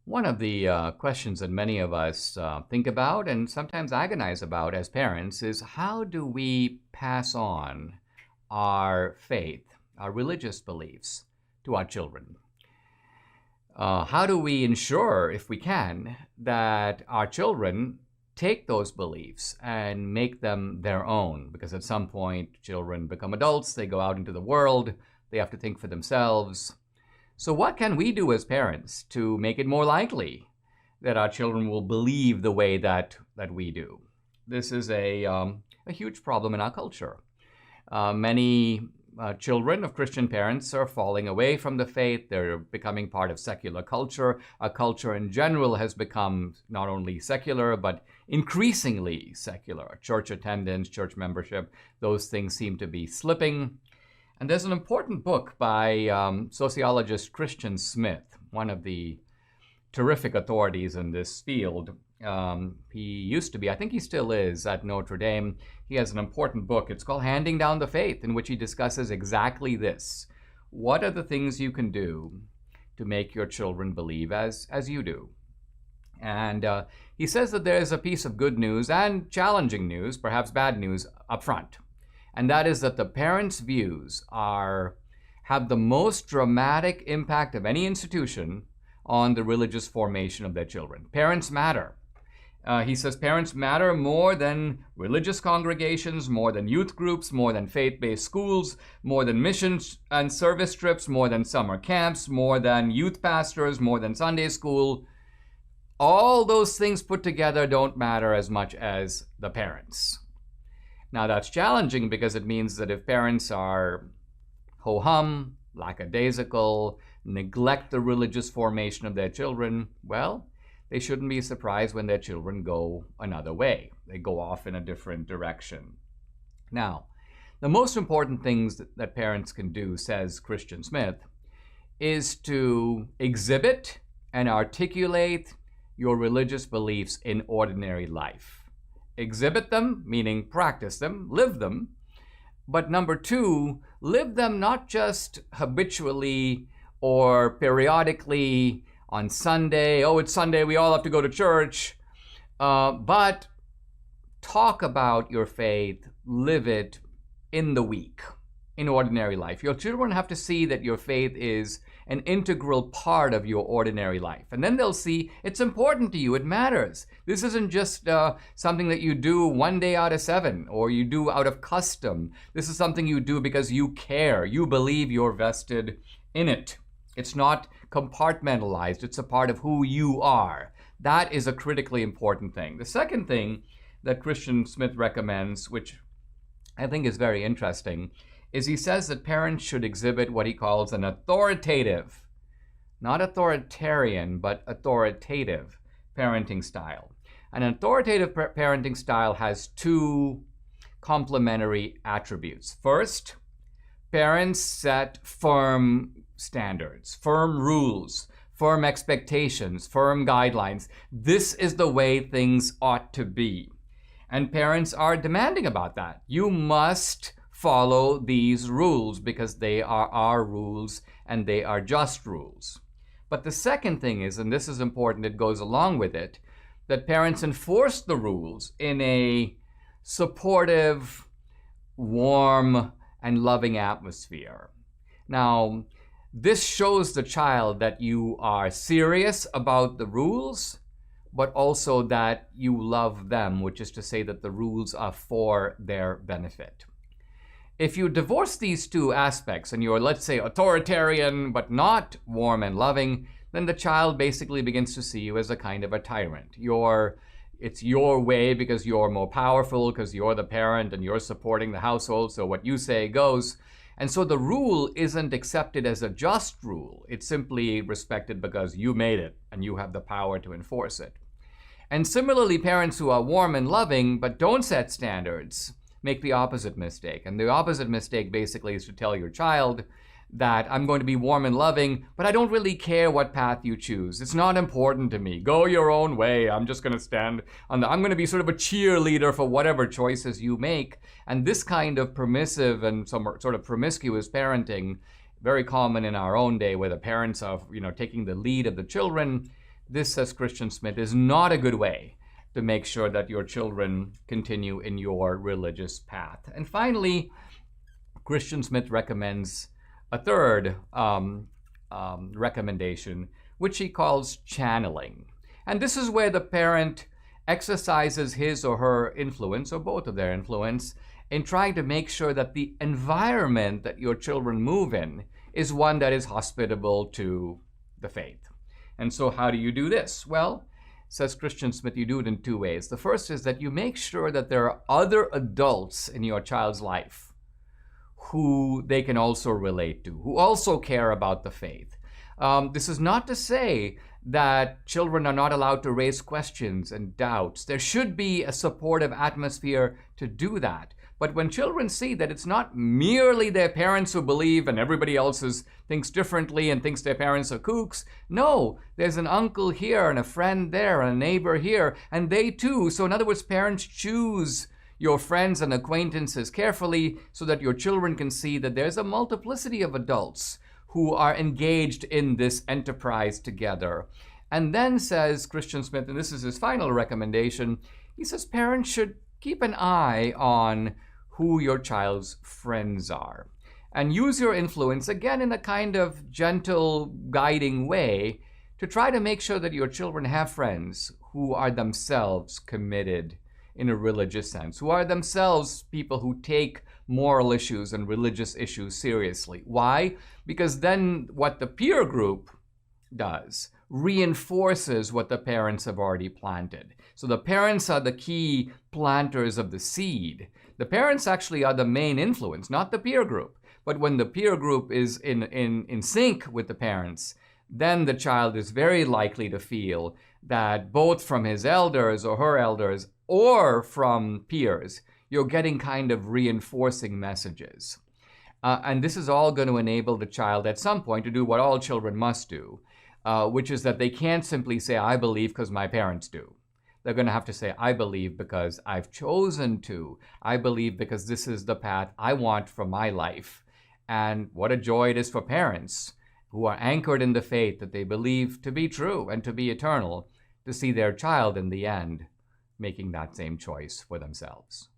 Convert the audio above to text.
One of the questions that many of us think about and sometimes agonize about as parents is how do we pass on our faith, our religious beliefs to our children? How do we ensure, if we can, that our children take those beliefs and make them their own? Because at some point, children become adults, they go out into the world, they have to think for themselves. So what can we do as parents to make it more likely that our children will believe the way that we do? This is a huge problem in our culture. Many children of Christian parents are falling away from the faith. They're becoming part of secular culture. Our culture in general has become not only secular, but increasingly secular. Church attendance, church membership, those things seem to be slipping. And there's an important book by sociologist Christian Smith, one of the terrific authorities in this field. He used to be, I think he still is, at Notre Dame. He has an important book. It's called Handing Down the Faith, in which he discusses exactly this. What are the things you can do to make your children believe as you do? And he says that there is a piece of good news and challenging news, perhaps bad news, up front. And that is that the parents' views have the most dramatic impact of any institution on the religious formation of their children. Parents matter. He says parents matter more than religious congregations, more than youth groups, more than faith-based schools, more than missions and service trips, more than summer camps, more than youth pastors, more than Sunday school. All those things put together don't matter as much as the parents. Now that's challenging because it means that if parents are ho-hum, lackadaisical, neglect the religious formation of their children, well, they shouldn't be surprised when their children go another way. They go off in a different direction. Now, the most important things that parents can do, says Christian Smith, is to exhibit and articulate your religious beliefs in ordinary life. Exhibit them, meaning practice them, live them. But number two, live them not just habitually or periodically on Sunday. Oh, it's Sunday, we all have to go to church. But talk about your faith, live it in the week, in ordinary life. Your children have to see that your faith is an integral part of your ordinary life. And then they'll see it's important to you, it matters. This isn't just something that you do one day out of 7 or you do out of custom. This is something you do because you care. You believe you're vested in it. It's not compartmentalized. It's a part of who you are. That is a critically important thing. The second thing that Christian Smith recommends, which I think is very interesting, is he says that parents should exhibit what he calls an authoritative, not authoritarian, but authoritative parenting style. An authoritative parenting style has two complementary attributes. First, parents set firm standards, firm rules, firm expectations, firm guidelines. This is the way things ought to be. And parents are demanding about that. You must follow these rules because they are our rules and they are just rules. But the second thing is, and this is important, it goes along with it, that parents enforce the rules in a supportive, warm, and loving atmosphere. Now, this shows the child that you are serious about the rules, but also that you love them, which is to say that the rules are for their benefit. If you divorce these two aspects and you're, let's say, authoritarian but not warm and loving, then the child basically begins to see you as a kind of a tyrant. It's your way because you're more powerful, because you're the parent and you're supporting the household, so what you say goes. And so the rule isn't accepted as a just rule. It's simply respected because you made it and you have the power to enforce it. And similarly, parents who are warm and loving but don't set standards make the opposite mistake. And the opposite mistake basically is to tell your child that I'm going to be warm and loving, but I don't really care what path you choose. It's not important to me. Go your own way. I'm just going to stand on I'm going to be sort of a cheerleader for whatever choices you make. And this kind of permissive and some sort of promiscuous parenting, very common in our own day, where the parents are, taking the lead of the children, this, says Christian Smith, is not a good way to make sure that your children continue in your religious path. And finally, Christian Smith recommends a third recommendation, which he calls channeling. And this is where the parent exercises his or her influence, or both of their influence, in trying to make sure that the environment that your children move in is one that is hospitable to the faith. And so how do you do this? Well, says Christian Smith, you do it in two ways. The first is that you make sure that there are other adults in your child's life who they can also relate to, who also care about the faith. This is not to say that children are not allowed to raise questions and doubts. There should be a supportive atmosphere to do that. But when children see that it's not merely their parents who believe and everybody else thinks differently and thinks their parents are kooks. No, there's an uncle here and a friend there and a neighbor here, and they too. So in other words, parents choose your friends and acquaintances carefully so that your children can see that there's a multiplicity of adults who are engaged in this enterprise together. And then, says Christian Smith, and this is his final recommendation, he says parents should keep an eye on who your child's friends are, and use your influence, again, in a kind of gentle, guiding way to try to make sure that your children have friends who are themselves committed in a religious sense, who are themselves people who take moral issues and religious issues seriously. Why? Because then what the peer group does reinforces what the parents have already planted. So the parents are the key planters of the seed. The parents actually are the main influence, not the peer group. But when the peer group is in sync with the parents, then the child is very likely to feel that both from his elders or her elders or from peers, you're getting kind of reinforcing messages. And this is all going to enable the child at some point to do what all children must do, which is that they can't simply say, I believe because my parents do. They're going to have to say, I believe because I've chosen to. I believe because this is the path I want for my life. And what a joy it is for parents who are anchored in the faith that they believe to be true and to be eternal, to see their child in the end making that same choice for themselves.